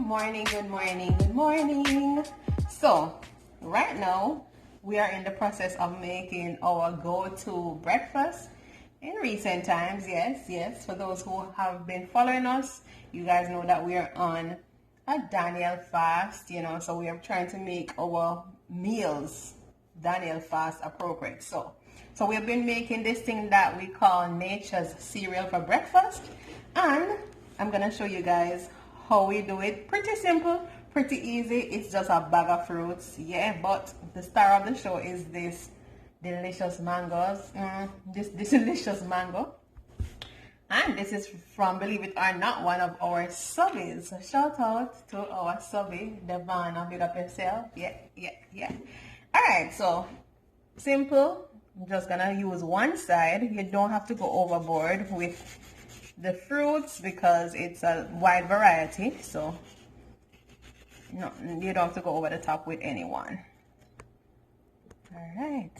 morning, good morning, good morning. So, right now, we are in the process of making our go-to breakfast in recent times. Yes. For those who have been following us, you guys know that we are on a Daniel fast, so we are trying to make our meals Daniel fast appropriate. So we have been making this thing that we call nature's cereal for breakfast, and I'm gonna show you guys how we do it. Pretty simple, pretty easy. It's just a bag of fruits, but the star of the show is this delicious mangoes. This delicious mango, and this is from, believe it or not, one of our subbies. Shout out to our subby Devana, big up yourself. Yeah. All right, so simple. I'm just gonna use one side. You don't have to go overboard with the fruits because it's a wide variety, so no, you don't have to go over the top with anyone. All right.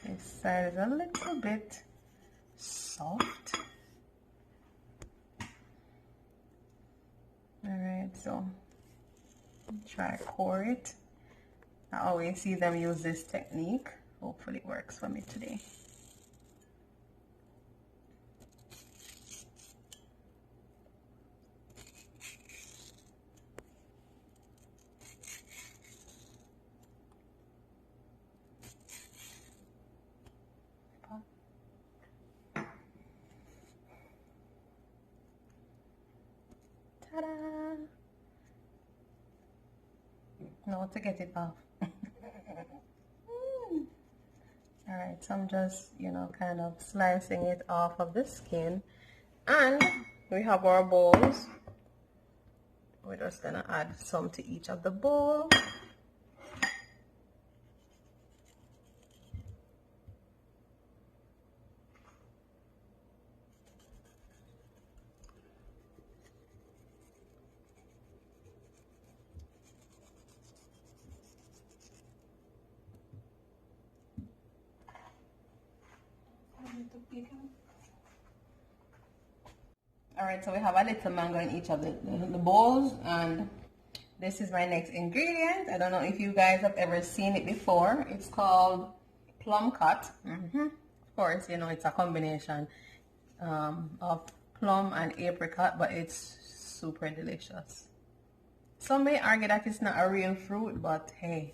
This side is a little bit soft. All right, so try pour it. I always see them use this technique. Hopefully it works for me today. Ta-da! Now to get it off. All right, so I'm just, kind of slicing it off of the skin. And we have our bowls. We're just gonna add some to each of the bowl. Alright, so we have a little mango in each of the bowls, and this is my next ingredient. I don't know if you guys have ever seen it before. It's called plum cut. Of course, it's a combination of plum and apricot, but it's super delicious. Some may argue that it's not a real fruit, but hey.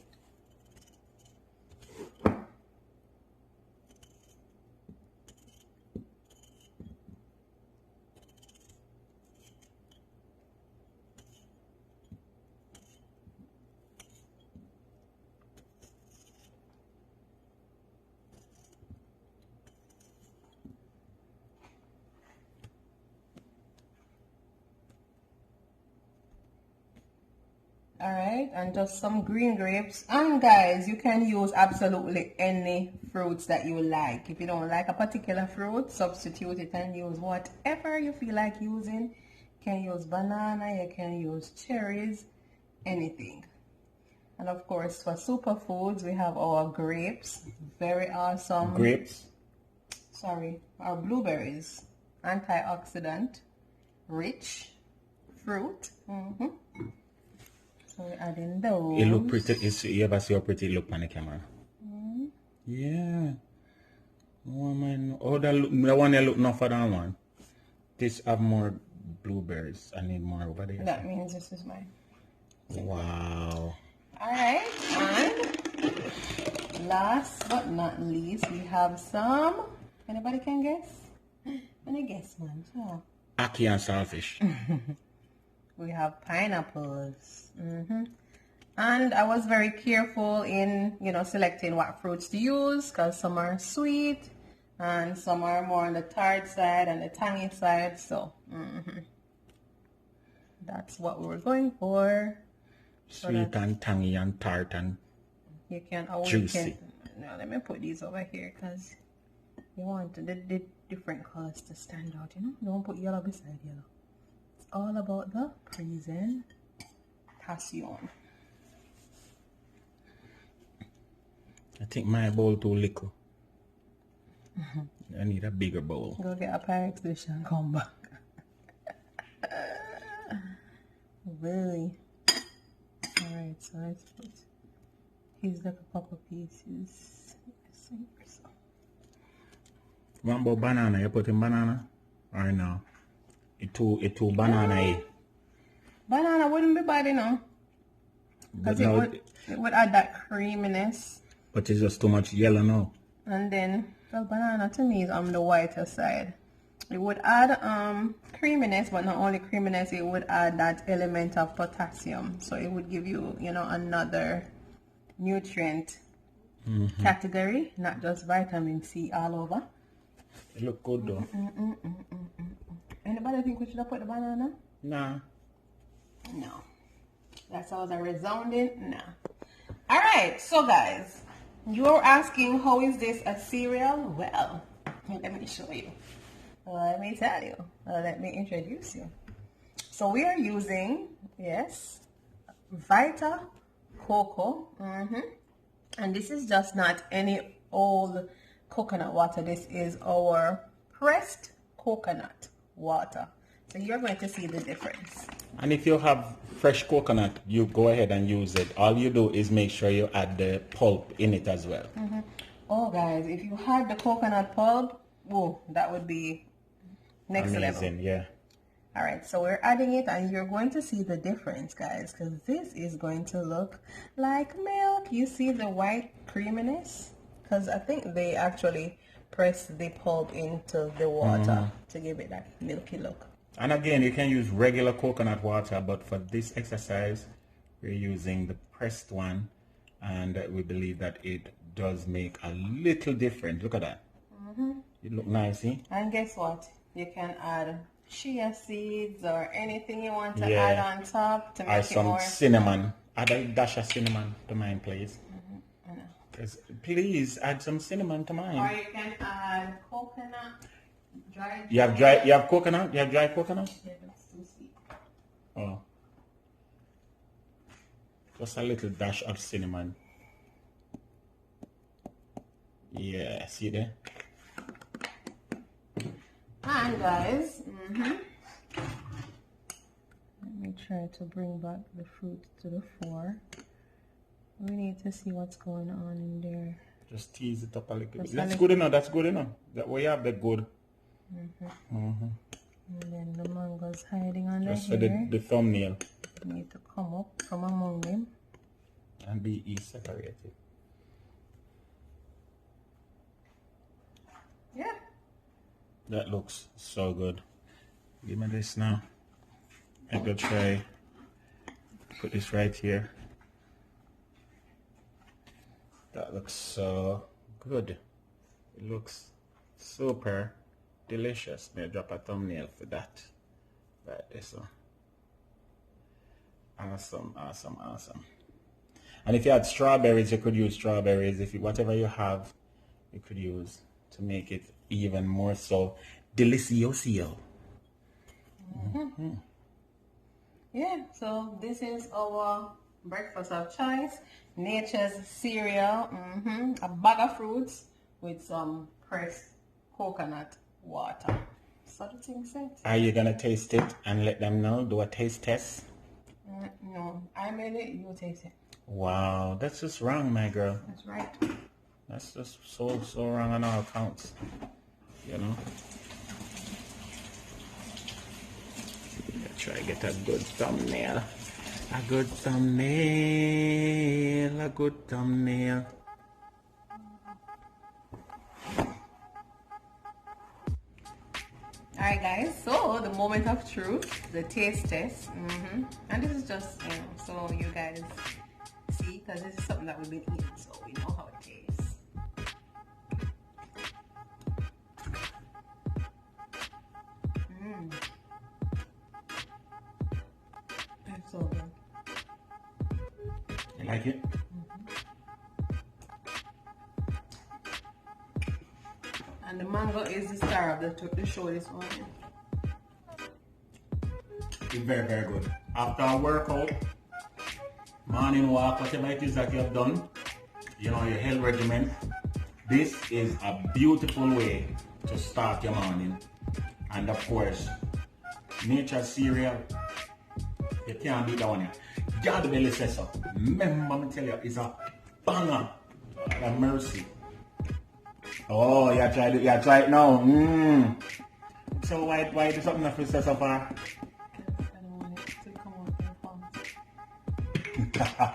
Alright, and just some green grapes. And guys, you can use absolutely any fruits that you like. If you don't like a particular fruit, substitute it and use whatever you feel like using. You can use banana, you can use cherries, anything. And of course, for superfoods, we have our grapes. Very awesome. Grapes? Sorry, our blueberries. Antioxidant, rich fruit. So we're adding those. It look pretty. You ever see how pretty it look on the camera? Yeah. Oh man. Oh, that look. The one that look not for that one. This have more blueberries. I need more over there. That means this is mine. Wow. Alright, and last but not least, we have some. Anybody can guess? Any guess, man? So. Ackee and saltfish. We have pineapples. And I was very careful in, selecting what fruits to use, because some are sweet and some are more on the tart side and the tangy side. So that's what we were going for. Sweet and tangy and tart and you can juicy. Now let me put these over here because you want the different colors to stand out. Don't put yellow beside yellow. It's all about the presentation. I think my bowl too little. I need a bigger bowl. Go get a Pyrex dish and come back. Really? Alright, so let's put, here's like a couple pieces. What about banana? You putting banana? Or no? It too banana. Banana wouldn't be bad, you know. Because it would add that creaminess. But it's just too much yellow now. And then, well, banana to me is on the whiter side. It would add creaminess, but not only creaminess, it would add that element of potassium. So it would give you, you know, another nutrient category, not just vitamin C all over. It look good though. Anybody think we should have put the banana? Nah. No. That sounds a resounding nah. Alright, so guys, you're asking how is this a cereal? Well, let me show you. Let me tell you. Let me introduce you. So we are using, yes, Vita Coco. And this is just not any old coconut water. This is our pressed coconut water. So you're going to see the difference. And if you have fresh coconut, you go ahead and use it. All you do is make sure you add the pulp in it as well. Oh guys, if you had the coconut pulp, whoa, that would be next Amazing, level. yeah. All right, so we're adding it and you're going to see the difference, guys, because this is going to look like milk. You see the white creaminess? Because I think they actually press the pulp into the water to give it that milky look. And again, you can use regular coconut water, but for this exercise, we're using the pressed one, and we believe that it does make a little difference. Look at that. It look nice, see? And guess what? You can add chia seeds or anything you want to add on top to make it more. Or some cinnamon. Add a dash of cinnamon to mine, please. Please add some cinnamon to mine. Or you can add coconut. You have coconut? You have dry coconut? Yeah, that's too sweet. Oh. Just a little dash of cinnamon. Yeah, see there? And guys, let me try to bring back the fruit to the fore. We need to see what's going on in there. Just tease it up a little bit. That's good enough. That's good enough. That way you have the good. And then the mango's hiding under just here. for the thumbnail. You need to come up from among them. And be separated. Yeah. That looks so good. Give me this now. I'm gonna try put this right here. That looks so good. It looks super delicious. May I drop a thumbnail for that. Right, this one. Awesome, awesome, awesome. And if you had strawberries, you could use strawberries. If you, whatever you have, you could use to make it even more so delicioso. Yeah, so this is our breakfast of choice. Nature's cereal, a bag of fruits with some pressed coconut water. So the thing set. Are you gonna taste it and let them know? Do a taste test? No, I made it, you taste it. Wow, that's just wrong, my girl. That's right. That's just so wrong on all counts. You know? Try to get a good thumbnail. A good thumbnail. A good thumbnail. Alright guys, so the moment of truth, the taste test. And this is just, so you guys see, because this is something that we've been eating, so we know how it tastes. It's so good. You like it? And the mango is the star of the show this morning. It's very, very good. After a workout, morning walk, whatever it is that you have done, you know, your health regimen, This is a beautiful way to start your morning. And of course, nature cereal. You can't beat that one here. Yardie belly says so. Remember me tell you, it's a banger. Have mercy. Oh, you try it now. So why do something that says so far? I don't want it to come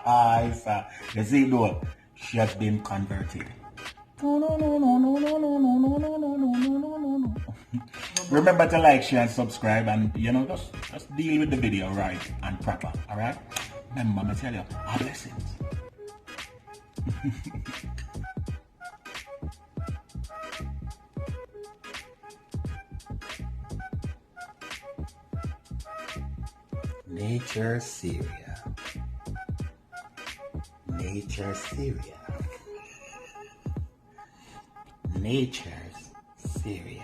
out in fast. You see it though? She has been converted. Remember to like, share, and subscribe, and just deal with the video right and proper. Alright? Remember me tell you, our blessings. Nature cereal. Nature cereal. Nature's cereal.